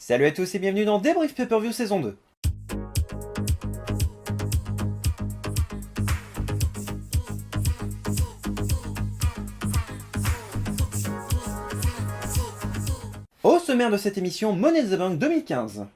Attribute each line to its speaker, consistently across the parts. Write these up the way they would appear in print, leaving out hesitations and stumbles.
Speaker 1: Salut à tous et bienvenue dans Débrief Pay-Per-View saison 2. Au sommaire de cette émission, Money in the Bank 2015.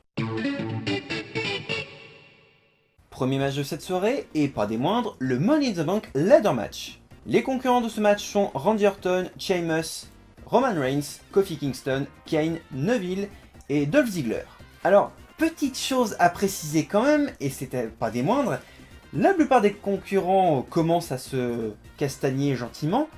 Speaker 1: Premier match de cette soirée, et pas des moindres, le Money in the Bank Ladder Match. Les concurrents de ce match sont Randy Orton, Sheamus, Roman Reigns, Kofi Kingston, Kane, Neville et Dolph Ziggler. Alors, petite chose à préciser quand même, et c'était pas des moindres, la plupart des concurrents commencent à se castagner gentiment.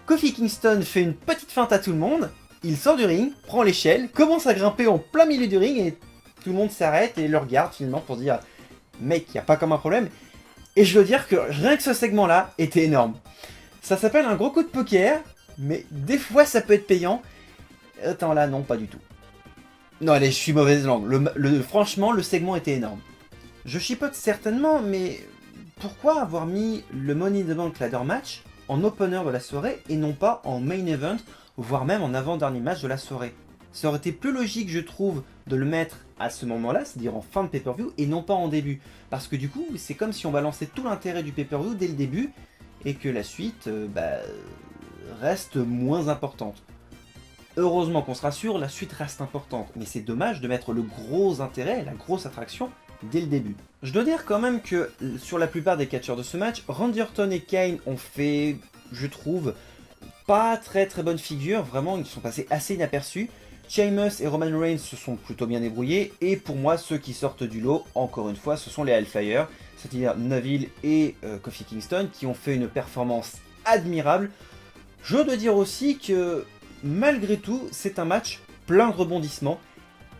Speaker 1: Kofi Kingston fait une petite feinte à tout le monde, il sort du ring, prend l'échelle, commence à grimper en plein milieu du ring et tout le monde s'arrête et le regarde finalement pour dire « Mec, y a pas comme un problème ». Et je veux dire que rien que ce segment-là était énorme. Ça s'appelle un gros coup de poker, mais des fois ça peut être payant. Attends là, non, pas du tout. Non allez, je suis mauvaise langue. Franchement, le segment était énorme. Je chipote certainement, mais pourquoi avoir mis le Money in the Bank Ladder Match en opener de la soirée et non pas en main event, voire même en avant-dernier match de la soirée? Ça aurait été plus logique, je trouve, de le mettre à ce moment-là, c'est-à-dire en fin de pay-per-view, et non pas en début. Parce que du coup, c'est comme si on balançait tout l'intérêt du pay-per-view dès le début, et que la suite reste moins importante. Heureusement qu'on se rassure, la suite reste importante, mais c'est dommage de mettre le gros intérêt, la grosse attraction, dès le début. Je dois dire quand même que sur la plupart des catcheurs de ce match, Randy Orton et Kane ont fait, je trouve, pas très bonne figure, vraiment ils sont passés assez inaperçus. Sheamus et Roman Reigns se sont plutôt bien débrouillés, et pour moi ceux qui sortent du lot, encore une fois, ce sont les Hellfire, c'est-à-dire Neville et Kofi Kingston, qui ont fait une performance admirable. Je dois dire aussi que malgré tout, c'est un match plein de rebondissements,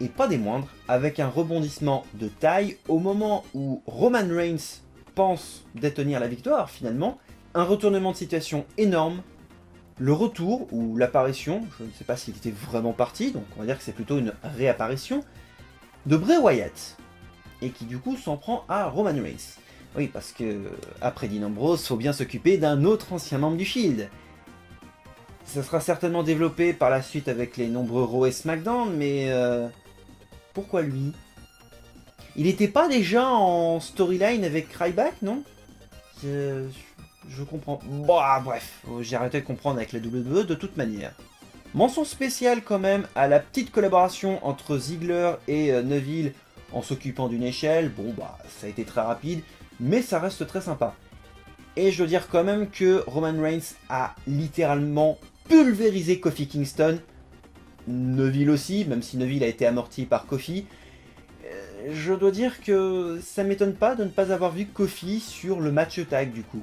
Speaker 1: et pas des moindres, avec un rebondissement de taille au moment où Roman Reigns pense détenir la victoire finalement, un retournement de situation énorme, le retour, ou l'apparition, je ne sais pas s'il était vraiment parti, donc on va dire que c'est plutôt une réapparition, de Bray Wyatt, et qui du coup s'en prend à Roman Reigns. Oui, parce que après Dean Ambrose, faut bien s'occuper d'un autre ancien membre du Shield. Ça sera certainement développé par la suite avec les nombreux Raw et SmackDown, mais pourquoi lui? Il n'était pas déjà en storyline avec Ryback, non? Je comprends. Bah, bref, j'ai arrêté de comprendre avec la WWE de toute manière. Mention spéciale quand même à la petite collaboration entre Ziggler et Neville en s'occupant d'une échelle. Bon bah, ça a été très rapide, mais ça reste très sympa. Et je dois dire quand même que Roman Reigns a littéralement pulvérisé Kofi Kingston. Neville aussi, même si Neville a été amorti par Kofi. Je dois dire que ça m'étonne pas de ne pas avoir vu Kofi sur le match tag du coup.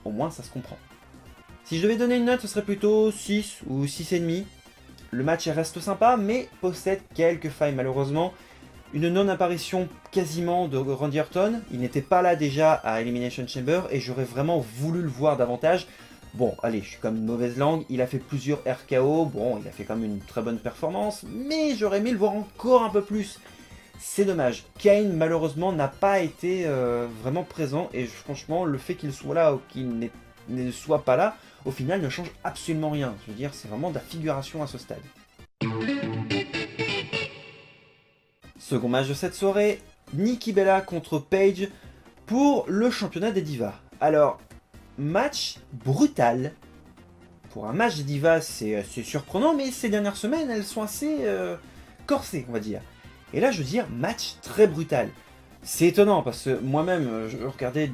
Speaker 1: Au moins ça se comprend. Si je devais donner une note, ce serait plutôt 6 ou 6,5. Le match reste sympa, mais possède quelques failles malheureusement. Une non-apparition quasiment de Randy Orton. Il n'était pas là déjà à Elimination Chamber et j'aurais vraiment voulu le voir davantage. Bon, allez, je suis comme une mauvaise langue. Il a fait plusieurs RKO. Bon, il a fait quand même une très bonne performance, mais j'aurais aimé le voir encore un peu plus. C'est dommage. Kane, malheureusement, n'a pas été vraiment présent. Et franchement, le fait qu'il soit là ou qu'il ne soit pas là, au final, ne change absolument rien. Je veux dire, c'est vraiment de la figuration à ce stade. Second match de cette soirée, Nikki Bella contre Paige pour le championnat des divas. Alors, match brutal. Pour un match des divas, c'est surprenant, mais ces dernières semaines, elles sont assez corsées, on va dire. Et là, je veux dire, match très brutal. C'est étonnant, parce que moi-même, je regardais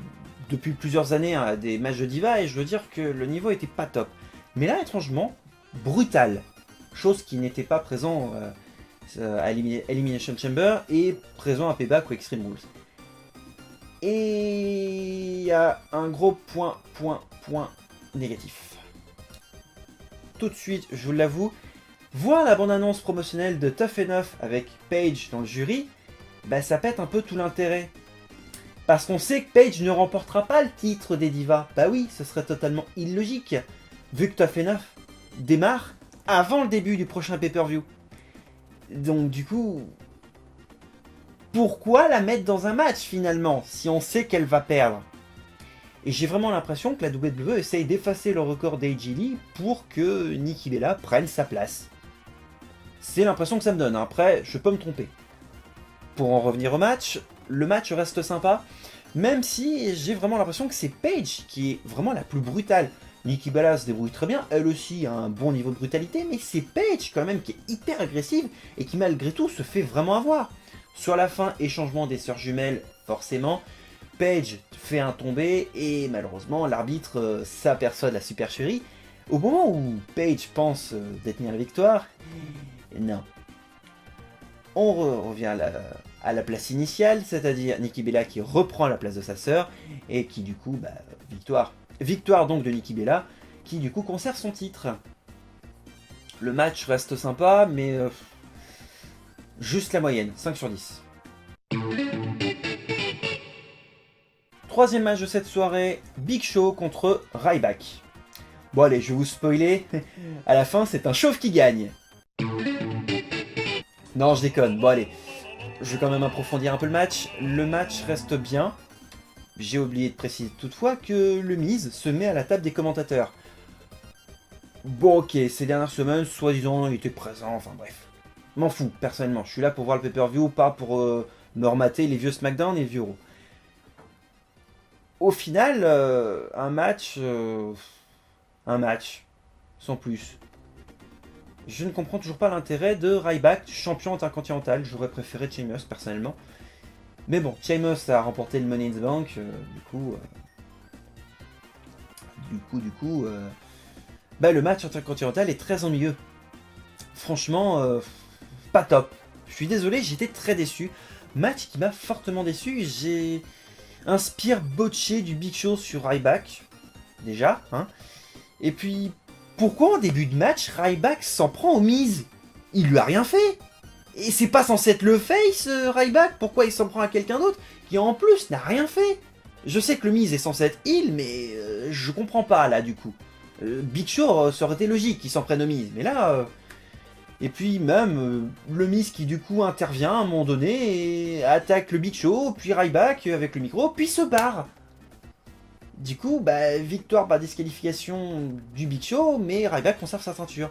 Speaker 1: depuis plusieurs années des matchs de divas, et je veux dire que le niveau était pas top. Mais là, étrangement, brutal. Chose qui n'était pas présent à Elimination Chamber, et présent à Payback ou Extreme Rules. Et il y a un gros point négatif. Tout de suite, je vous l'avoue, voir la bande-annonce promotionnelle de Tough Enough avec Paige dans le jury, bah ça pète un peu tout l'intérêt. Parce qu'on sait que Paige ne remportera pas le titre des divas. Bah oui, ce serait totalement illogique, vu que Tough Enough démarre avant le début du prochain pay-per-view. Donc du coup, pourquoi la mettre dans un match finalement, si on sait qu'elle va perdre? Et j'ai vraiment l'impression que la WWE essaye d'effacer le record d'AJ Lee pour que Nikki Bella prenne sa place. C'est l'impression que ça me donne. Après, je peux me tromper. Pour en revenir au match, le match reste sympa, même si j'ai vraiment l'impression que c'est Paige qui est vraiment la plus brutale. Nikki Bella se débrouille très bien, elle aussi a un bon niveau de brutalité, mais c'est Paige quand même qui est hyper agressive et qui malgré tout se fait vraiment avoir. Sur la fin, échangement des sœurs jumelles, forcément, Paige fait un tombé et malheureusement l'arbitre s'aperçoit de la supercherie. Au moment où Paige pense détenir la victoire, non. On revient à la place initiale, c'est-à-dire Nikki Bella qui reprend la place de sa sœur et qui du coup, victoire. Victoire donc de Nikki Bella qui du coup conserve son titre. Le match reste sympa, mais juste la moyenne, 5 sur 10. Troisième match de cette soirée, Big Show contre Ryback. Bon allez, je vais vous spoiler, à la fin c'est un chauve qui gagne. Non, je déconne, bon allez, je vais quand même approfondir un peu le match. Le match reste bien. J'ai oublié de préciser toutefois que le Miz se met à la table des commentateurs. Bon ok, ces dernières semaines, soi-disant, il était présent, enfin bref. M'en fous, personnellement, je suis là pour voir le pay-per-view, pas pour me remater les vieux SmackDown et les vieux Raw. Au final, un match, sans plus. Je ne comprends toujours pas l'intérêt de Ryback, champion intercontinental. J'aurais préféré Sheamus, personnellement. Mais bon, Sheamus a remporté le Money in the Bank, le match intercontinental est très ennuyeux. Franchement, pas top. Je suis désolé, j'étais très déçu. Match qui m'a fortement déçu. J'ai un spear botché du Big Show sur Ryback, déjà, hein. Et puis, pourquoi en début de match, Ryback s'en prend au Miz? Il lui a rien fait. Et c'est pas censé être le face, Ryback? Pourquoi il s'en prend à quelqu'un d'autre qui en plus n'a rien fait? Je sais que le Miz est censé être heal, mais je comprends pas là du coup. Big Show, ça aurait été logique qu'il s'en prenne au Miz, mais là... Et puis même, le Miz qui du coup intervient à un moment donné et attaque le Big Show, puis Ryback avec le micro, puis se barre. Du coup, victoire par disqualification du Big Show, mais Ryback conserve sa ceinture.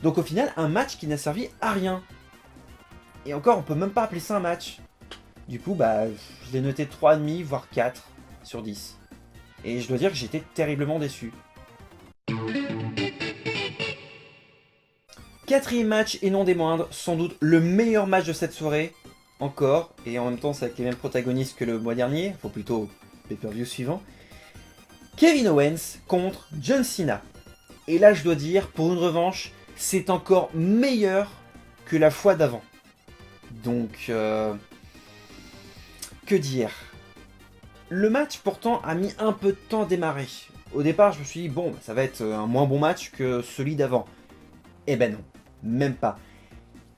Speaker 1: Donc au final, un match qui n'a servi à rien. Et encore, on peut même pas appeler ça un match. Du coup, je l'ai noté 3,5, voire 4 sur 10. Et je dois dire que j'étais terriblement déçu. Quatrième match, et non des moindres, sans doute le meilleur match de cette soirée. Encore, et en même temps c'est avec les mêmes protagonistes que le mois dernier, faut plutôt pay-per-view suivant. Kevin Owens contre John Cena. Et là je dois dire, pour une revanche, c'est encore meilleur que la fois d'avant. Donc, que dire? Le match pourtant a mis un peu de temps à démarrer. Au départ je me suis dit, bon, ça va être un moins bon match que celui d'avant. Eh ben non, même pas.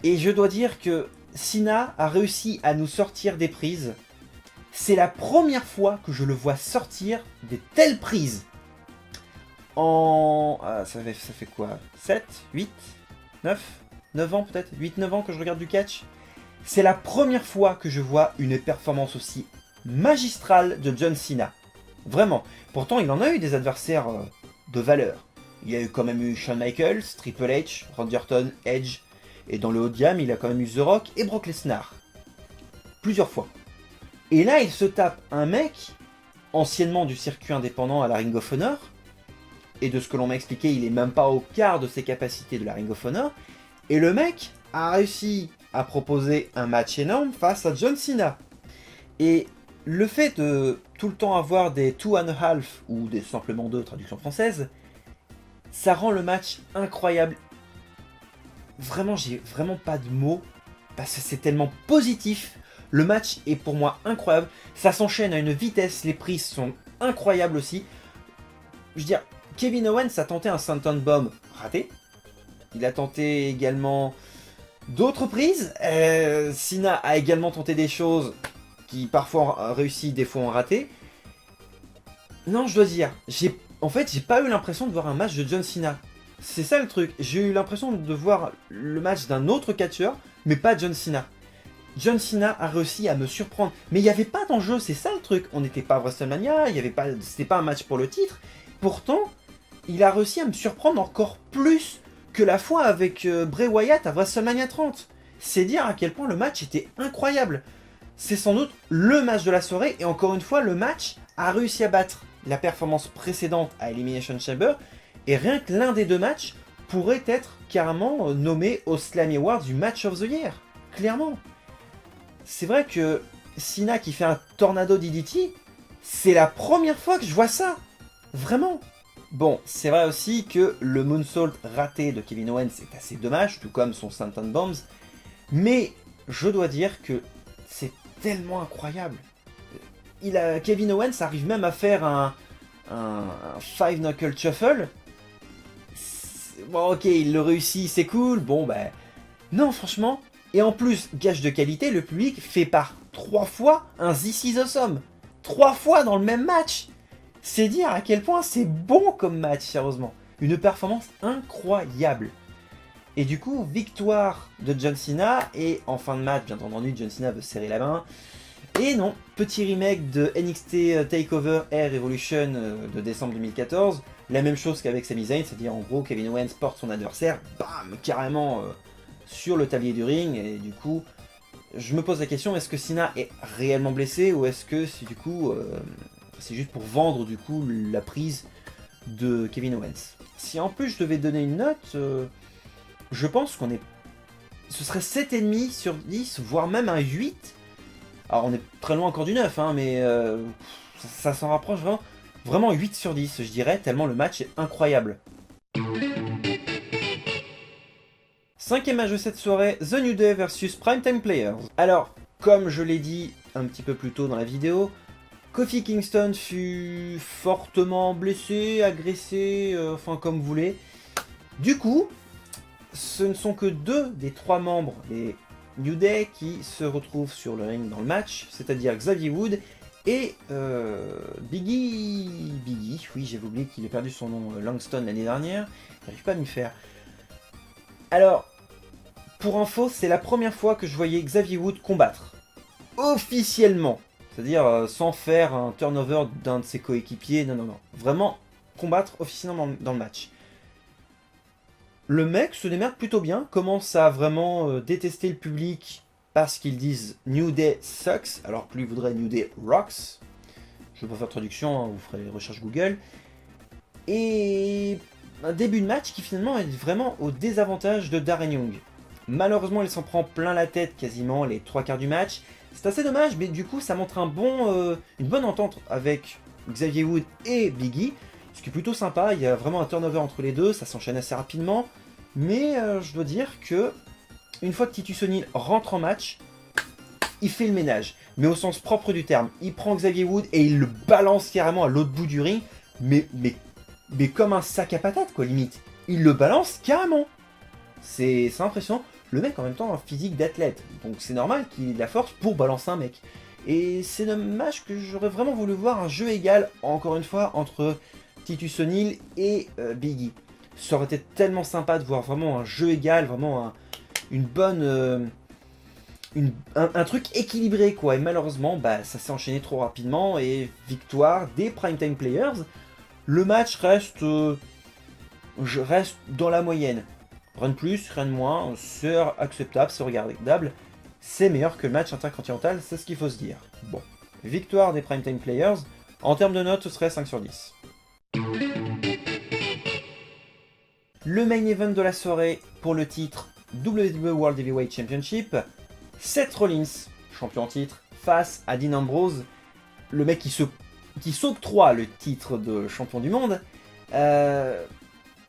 Speaker 1: Et je dois dire que Cena a réussi à nous sortir des prises. C'est la première fois que je le vois sortir de telles prises. Ça fait quoi? 7, 8, 9 ans peut-être? 8-9 ans que je regarde du catch. C'est la première fois que je vois une performance aussi magistrale de John Cena. Vraiment. Pourtant, il en a eu des adversaires de valeur. Il y a quand même eu Shawn Michaels, Triple H, Randy Orton, Edge. Et dans le haut de gamme, il a quand même eu The Rock et Brock Lesnar. Plusieurs fois. Et là, il se tape un mec, anciennement du circuit indépendant à la Ring of Honor. Et de ce que l'on m'a expliqué, il est même pas au quart de ses capacités de la Ring of Honor. Et le mec a réussi à proposer un match énorme face à John Cena. Et le fait de tout le temps avoir des 2.5 ou des simplement 2 traductions françaises, ça rend le match incroyable. Vraiment, j'ai vraiment pas de mots parce que c'est tellement positif. Le match est pour moi incroyable. Ça s'enchaîne à une vitesse, les prises sont incroyables aussi. Je veux dire, Kevin Owens a tenté un Senton Bomb raté. Il a tenté également d'autres prises. Cena a également tenté des choses qui parfois ont réussi, des fois ont raté. Non, je dois dire, en fait, j'ai pas eu l'impression de voir un match de John Cena. C'est ça le truc, j'ai eu l'impression de voir le match d'un autre catcheur, mais pas John Cena. John Cena a réussi à me surprendre, mais il n'y avait pas d'enjeu, c'est ça le truc. On n'était pas à WrestleMania, c'était pas un match pour le titre. Pourtant, il a réussi à me surprendre encore plus que la fois avec Bray Wyatt à WrestleMania 30. C'est dire à quel point le match était incroyable. C'est sans doute le match de la soirée, et encore une fois, le match a réussi à battre la performance précédente à Elimination Chamber, et rien que l'un des deux matchs pourrait être carrément nommé au Slammy Awards du Match of the Year. Clairement. C'est vrai que Cena qui fait un Tornado DDT, c'est la première fois que je vois ça. Vraiment. Bon, c'est vrai aussi que le moonsault raté de Kevin Owens est assez dommage, tout comme son Senton Bombs, mais je dois dire que c'est tellement incroyable. Kevin Owens arrive même à faire un Five Knuckle Shuffle. Bon, ok, il le réussit, c'est cool, bon ben... Non, franchement, et en plus, gage de qualité, le public fait par 3 fois un This Is Awesome. 3 fois dans le même match. C'est dire à quel point c'est bon comme match, sérieusement. Une performance incroyable. Et du coup, victoire de John Cena, et en fin de match, bien entendu, John Cena veut serrer la main. Et non, petit remake de NXT TakeOver Air Evolution de décembre 2014. La même chose qu'avec Sami Zayn, c'est-à-dire en gros, Kevin Owens porte son adversaire, bam, carrément sur le tablier du ring, et du coup, je me pose la question, est-ce que Cena est réellement blessé, ou est-ce que c'est du coup, c'est juste pour vendre du coup la prise de Kevin Owens. Si en plus je devais donner une note, je pense qu'on est... Ce serait 7,5 sur 10, voire même un 8. Alors on est très loin encore du 9, hein, mais ça s'en rapproche vraiment. Vraiment 8 sur 10, je dirais, tellement le match est incroyable. Cinquième match de cette soirée, The New Day versus Primetime Players. Alors, comme je l'ai dit un petit peu plus tôt dans la vidéo, Kofi Kingston fut fortement blessé, agressé, enfin comme vous voulez. Du coup, ce ne sont que 2 des 3 membres des New Day qui se retrouvent sur le ring dans le match, c'est-à-dire Xavier Wood et Biggie, oui j'avais oublié qu'il a perdu son nom, Langston l'année dernière, j'arrive pas à m'y faire. Alors, pour info, c'est la première fois que je voyais Xavier Wood combattre, officiellement, c'est-à-dire sans faire un turnover d'un de ses coéquipiers, non, vraiment combattre officiellement dans le match. Le mec se démerde plutôt bien, commence à vraiment détester le public parce qu'ils disent New Day sucks, alors que lui voudrait New Day rocks. Je ne vais pas faire traduction, hein, vous ferez les recherches Google. Et un début de match qui finalement est vraiment au désavantage de Darren Young. Malheureusement, il s'en prend plein la tête quasiment les 3/4 du match. C'est assez dommage, mais du coup, ça montre une bonne entente avec Xavier Wood et Biggie. Ce qui est plutôt sympa, il y a vraiment un turnover entre les deux, ça s'enchaîne assez rapidement. Mais je dois dire que, une fois que Titus O'Neil rentre en match, il fait le ménage. Mais au sens propre du terme. Il prend Xavier Wood et il le balance carrément à l'autre bout du ring. Mais comme un sac à patates, quoi, limite. Il le balance carrément. C'est impressionnant. Le mec, en même temps, a un physique d'athlète. Donc c'est normal qu'il ait de la force pour balancer un mec. Et c'est dommage que j'aurais vraiment voulu voir un jeu égal, encore une fois, entre Titus O'Neil et Biggie. Ça aurait été tellement sympa de voir vraiment un jeu égal, vraiment une bonne... un truc équilibré, quoi. Et malheureusement, bah, ça s'est enchaîné trop rapidement, et victoire des Primetime Players. Le match reste dans la moyenne. Rien de plus, rien de moins, c'est acceptable, c'est regardable. C'est meilleur que le match intercontinental, c'est ce qu'il faut se dire. Bon, victoire des Primetime Players. En termes de notes, ce serait 5 sur 10. Le main event de la soirée pour le titre WWE World Heavyweight Championship. Seth Rollins, champion en titre, face à Dean Ambrose, le mec qui s'octroie le titre de champion du monde.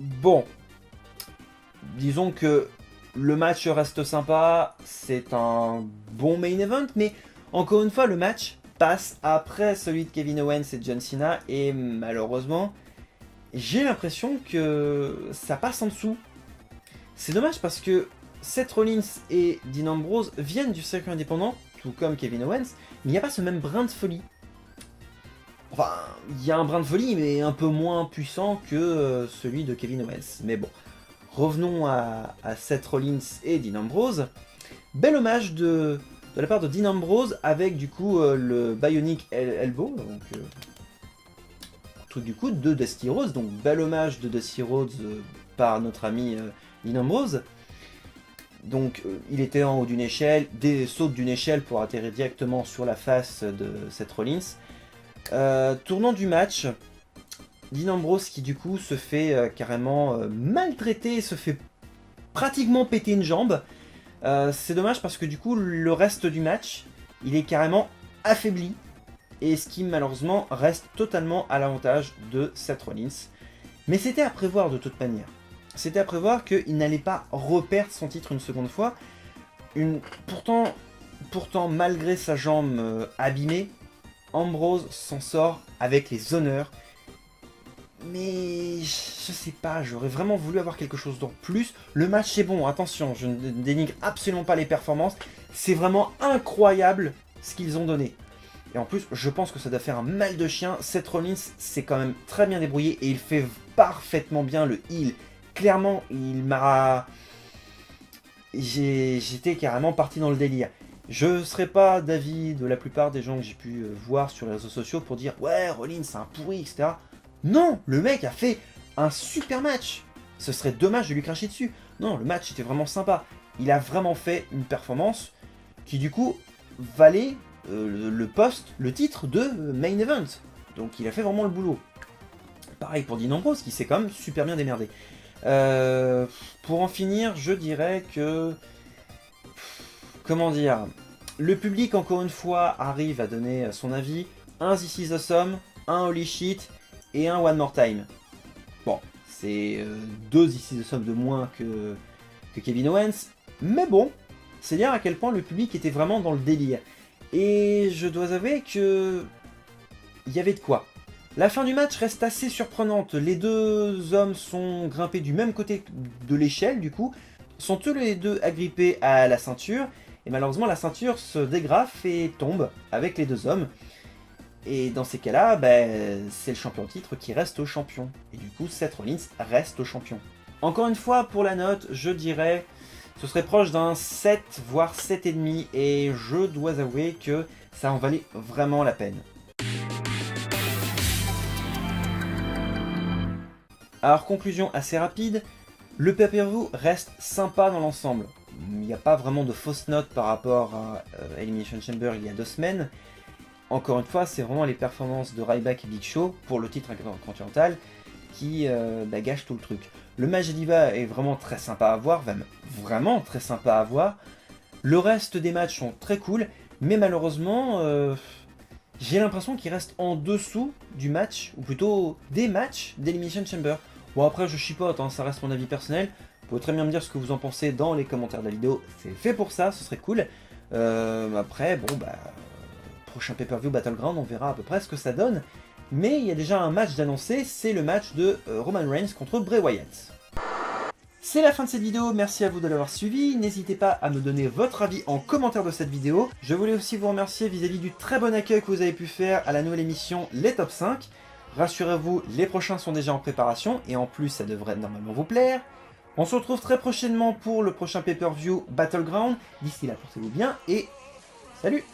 Speaker 1: Bon, disons que le match reste sympa, c'est un bon main event, mais encore une fois, le match passe après celui de Kevin Owens et John Cena, et malheureusement, j'ai l'impression que ça passe en dessous. C'est dommage parce que Seth Rollins et Dean Ambrose viennent du circuit indépendant, tout comme Kevin Owens, mais il n'y a pas ce même brin de folie. Enfin, il y a un brin de folie, mais un peu moins puissant que celui de Kevin Owens. Mais bon, revenons à Seth Rollins et Dean Ambrose. Bel hommage de la part de Dean Ambrose avec du coup le Bionic Elbow, donc truc du coup de Dusty Rhodes, donc bel hommage de Dusty Rhodes par notre ami Dean Ambrose. Donc il était en haut d'une échelle, saute d'une échelle pour atterrir directement sur la face de Seth Rollins. Tournant du match, Dean Ambrose qui du coup se fait carrément maltraiter, se fait pratiquement péter une jambe. C'est dommage parce que du coup le reste du match, il est carrément affaibli. Et ce qui malheureusement reste totalement à l'avantage de Seth Rollins. Mais c'était à prévoir de toute manière. C'était à prévoir qu'il n'allait pas reperdre son titre une seconde fois. Pourtant, malgré sa jambe abîmée, Ambrose s'en sort avec les honneurs. Mais je sais pas, j'aurais vraiment voulu avoir quelque chose de plus. Le match est bon, attention, je ne dénigre absolument pas les performances. C'est vraiment incroyable ce qu'ils ont donné. Et en plus, je pense que ça doit faire un mal de chien. Seth Rollins s'est quand même très bien débrouillé et il fait parfaitement bien le heel. Clairement, il m'a... J'étais carrément parti dans le délire. Je ne serais pas d'avis de la plupart des gens que j'ai pu voir sur les réseaux sociaux pour dire « Ouais, Rollins, c'est un pourri, etc. » Non, le mec a fait un super match. Ce serait dommage de lui cracher dessus. Non, le match était vraiment sympa. Il a vraiment fait une performance qui du coup valait... le titre de Main Event. Donc il a fait vraiment le boulot. Pareil pour Dean Ambrose qui s'est quand même super bien démerdé. Pour en finir, je dirais que... Comment dire, le public encore une fois arrive à donner son avis. Un This Is Awesome, un Holy Shit et un One More Time. Bon, c'est 2 This Is Awesome de moins que Kevin Owens. Mais bon, c'est dire à quel point le public était vraiment dans le délire. Et je dois avouer que... il y avait de quoi. La fin du match reste assez surprenante. Les deux hommes sont grimpés du même côté de l'échelle, du coup. Sont tous les deux agrippés à la ceinture. Et malheureusement, la ceinture se dégrafe et tombe avec les deux hommes. Et dans ces cas-là, c'est le champion titre qui reste au champion. Et du coup, Seth Rollins reste au champion. Encore une fois, pour la note, je dirais... ce serait proche d'un 7, voire 7,5, et je dois avouer que ça en valait vraiment la peine. Alors, conclusion assez rapide, le pay-per-view reste sympa dans l'ensemble. Il n'y a pas vraiment de fausses notes par rapport à Elimination Chamber il y a 2 semaines. Encore une fois, c'est vraiment les performances de Ryback et Big Show pour le titre intercontinental qui gâchent tout le truc. Le match Diva est vraiment très sympa à voir, même vraiment très sympa à voir. Le reste des matchs sont très cool, mais malheureusement, j'ai l'impression qu'il reste en dessous du match, ou plutôt des matchs d'Elimination Chamber. Bon après je chipote, hein, ça reste mon avis personnel. Vous pouvez très bien me dire ce que vous en pensez dans les commentaires de la vidéo, c'est fait pour ça, ce serait cool. Après, bon prochain pay-per-view Battleground, on verra à peu près ce que ça donne. Mais il y a déjà un match d'annoncer, c'est le match de Roman Reigns contre Bray Wyatt. C'est la fin de cette vidéo, merci à vous de l'avoir suivi, n'hésitez pas à me donner votre avis en commentaire de cette vidéo. Je voulais aussi vous remercier vis-à-vis du très bon accueil que vous avez pu faire à la nouvelle émission Les Top 5. Rassurez-vous, les prochains sont déjà en préparation, et en plus ça devrait normalement vous plaire. On se retrouve très prochainement pour le prochain pay-per-view Battleground. D'ici là, portez-vous bien, et salut!